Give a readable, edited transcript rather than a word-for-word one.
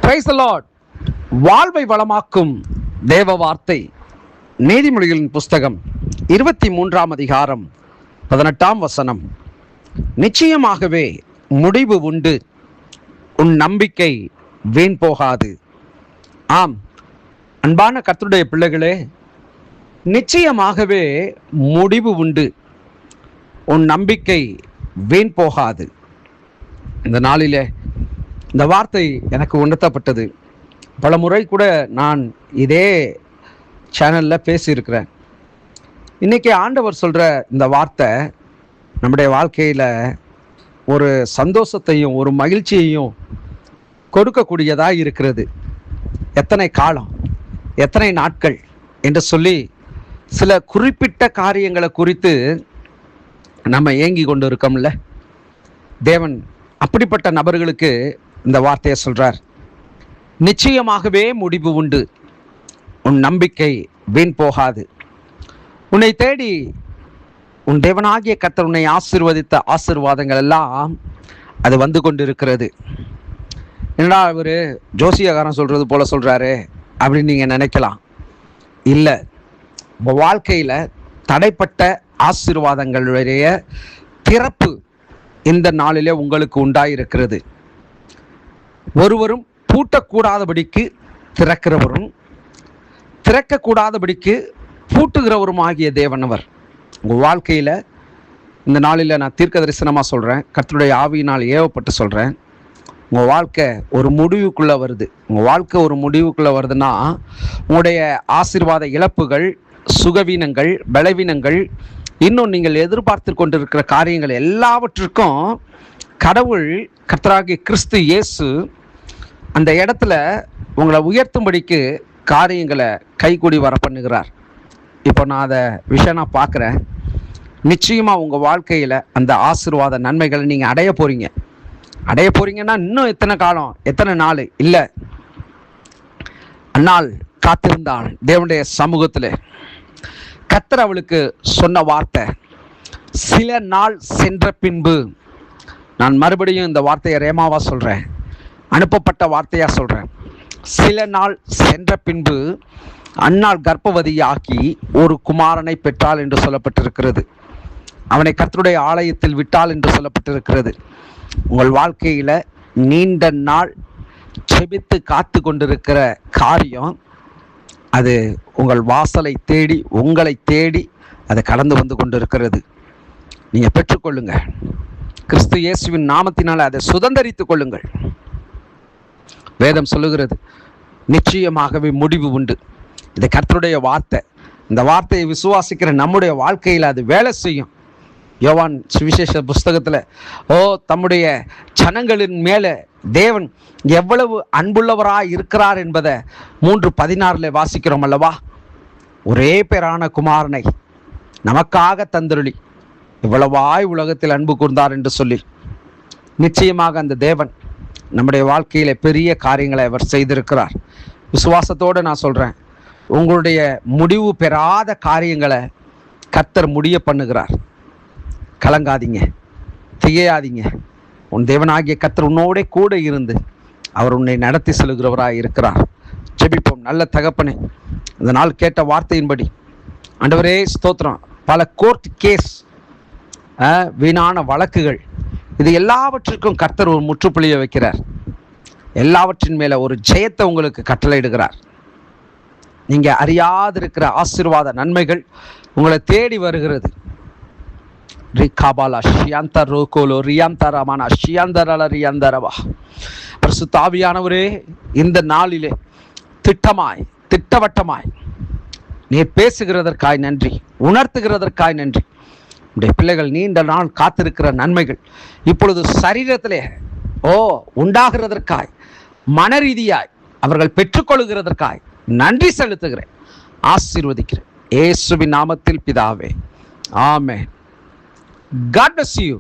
Praise the Lord. வாழ்வை வளமாக்கும் தேவ வார்த்தை. நீதிமொழிகளின் புஸ்தகம் 23ஆம் அதிகாரம் 18ஆம் வசனம். நிச்சயமாகவே முடிவு உண்டு, உன் நம்பிக்கை வீண் போகாது. ஆம், அன்பான கர்த்தருடைய பிள்ளைகளே, நிச்சயமாகவே முடிவு உண்டு, உன் நம்பிக்கை வீண் போகாது. இந்த நாளிலே இந்த வார்த்தை எனக்கு உணர்த்தப்பட்டது. பல முறை கூட நான் இதே சேனலில் பேசியிருக்கிறேன். இன்றைக்கி ஆண்டவர் சொல்கிற இந்த வார்த்தை நம்முடைய வாழ்க்கையில் ஒரு சந்தோஷத்தையும் ஒரு மகிழ்ச்சியையும் கொடுக்கக்கூடியதாக இருக்கிறது. எத்தனை காலம், எத்தனை நாட்கள் என்று சொல்லி சில குறிப்பிட்ட காரியங்களை குறித்து நம்ம ஏங்கி கொண்டு இருக்கோம்ல. தேவன் அப்படிப்பட்ட நபர்களுக்கு இந்த வார்த்தையை சொல்றார். நிச்சயமாகவே முடிவு உண்டு, உன் நம்பிக்கை வீண் போகாது. உன்னை தேடி உன் தேவனாகிய கர்த்தர் உன்னை ஆசீர்வதித்த ஆசீர்வாதங்கள் எல்லாம் அது வந்து கொண்டு இருக்கிறது. என்னடா இவர் ஜோசியக்காரன் சொல்றது போல சொல்றாரு அப்படின்னு நீங்க நினைக்கலாம். இல்லை, உங்கள் வாழ்க்கையில் தடைப்பட்ட ஆசீர்வாதங்களுடைய திறப்பு இந்த நாளிலே உங்களுக்கு உண்டாயிருக்கிறது. ஒருவரும் பூட்டக்கூடாதபடிக்கு திறக்கிறவரும் திறக்கக்கூடாதபடிக்கு பூட்டுகிறவரும் ஆகிய தேவனவர். உங்கள் வாழ்க்கையில் இந்த நாளில் நான் தீர்க்க தரிசனமாக சொல்கிறேன், கர்த்தருடைய ஆவியினால் ஏவப்பட்டு சொல்கிறேன். உங்கள் வாழ்க்கை ஒரு முடிவுக்குள்ளே வருது. உங்கள் வாழ்க்கை ஒரு முடிவுக்குள்ளே வருதுன்னா உங்களுடைய ஆசீர்வாத இழப்புகள், சுகவீனங்கள், பலவீனங்கள், இன்னும் நீங்கள் எதிர்பார்த்து கொண்டிருக்கிற காரியங்கள் எல்லாவற்றிற்கும் கடவுள் கர்த்தராகிய கிறிஸ்து இயேசு அந்த இடத்துல உங்களை உயர்த்தும்படிக்கு காரியங்களை கைகூடி வர பண்ணுகிறார். இப்போ நான் அதை விஷயம் பார்க்குறேன். நிச்சயமாக உங்கள் வாழ்க்கையில் அந்த ஆசீர்வாத நன்மைகளை நீங்கள் அடைய போகிறீங்கன்னா இன்னும் எத்தனை காலம், எத்தனை நாள் இல்லை, அந்நாள் காத்திருந்தாள் தேவனுடைய சமூகத்தில். கர்த்தர் அவளுக்கு சொன்ன வார்த்தை, சில நாள் சென்ற பின்பு. நான் மறுபடியும் இந்த வார்த்தையை ரேமாவா சொல்கிறேன், அனுப்பப்பட்ட வார்த்தையாக சொல்கிறேன். சில நாள் சென்ற பின்பு அன்னாள் கர்ப்பவதியாகி ஒரு குமாரனை பெற்றாள் என்று சொல்லப்பட்டிருக்கிறது. அவனை கர்த்தருடைய ஆலயத்தில் விட்டாள் என்று சொல்லப்பட்டிருக்கிறது. உங்கள் வாழ்க்கையில் நீண்ட நாள் செபித்து காத்து கொண்டிருக்கிற காரியம் அது உங்கள் வாசலை தேடி, உங்களை தேடி அது கடந்து வந்து கொண்டிருக்கிறது. நீங்கள் பெற்றுக்கொள்ளுங்க. கிறிஸ்து இயேசுவின் நாமத்தினால் அதை சுதந்தரித்துக் கொள்ளுங்கள். வேதம் சொல்லுகிறது, நிச்சயமாகவே முடிவு உண்டு. இது கர்த்தருடைய வார்த்தை. இந்த வார்த்தையை விசுவாசிக்கிற நம்முடைய வாழ்க்கையில் அது வேலை செய்யும். யோவான் சுவிசேஷ புஸ்தகத்தில் தம்முடைய ஜனங்களின் மேலே தேவன் எவ்வளவு அன்புள்ளவராய் இருக்கிறார் என்பதை 3:16 வாசிக்கிறோம் அல்லவா. ஒரே பேரான குமாரனை நமக்காக தந்தருளி இவ்வளவாய் உலகத்தில் அன்பு கூர்ந்தார் என்று சொல்லி, நிச்சயமாக அந்த தேவன் நம்முடைய வாழ்க்கையில பெரிய காரியங்களை அவர் செய்திருக்கிறார். விசுவாசத்தோடு நான் சொல்கிறேன், உங்களுடைய முடிவு பெறாத காரியங்களை கர்த்தர் முடிய பண்ணுகிறார். கலங்காதீங்க, திகையாதீங்க. உன் தேவனாகிய கர்த்தர் உன்னோட கூட இருந்து அவர் உன்னை நடத்தி செல்கிறவராக இருக்கிறார். ஜெபிப்போம். நல்ல தகப்பனே, இந்த நாள் கேட்ட வார்த்தையின்படி ஆண்டவரே ஸ்தோத்திரம். பல கோர்ட் கேஸ், வீணான வழக்குகள், இது எல்லாவற்றிற்கும் கர்த்தர் ஒரு முற்றுப்புள்ளியை வைக்கிறார். எல்லாவற்றின் மேலே ஒரு ஜெயத்தை உங்களுக்கு கட்டளையிடுகிறார். நீங்கள் அறியாதிருக்கிற ஆசீர்வாத நன்மைகள் உங்களை தேடி வருகிறது. பரிசுத்த ஆவியானவரே, இந்த நாளிலே திட்டவட்டமாய் நீர் பேசுகிறதற்காய் நன்றி, உணர்த்துகிறதற்காய் நன்றி. உடைய பிள்ளைகள் நீண்ட நாள் காத்திருக்கிற நன்மைகள் இப்பொழுது சரீரத்திலே உண்டாகிறதற்காய், மன ரீதியாய் அவர்கள் பெற்றுக்கொள்கிறதற்காய் நன்றி செலுத்துகிறேன், ஆசீர்வதிக்கிறேன். இயேசுவின் நாமத்தில் பிதாவே, ஆமென். God bless you.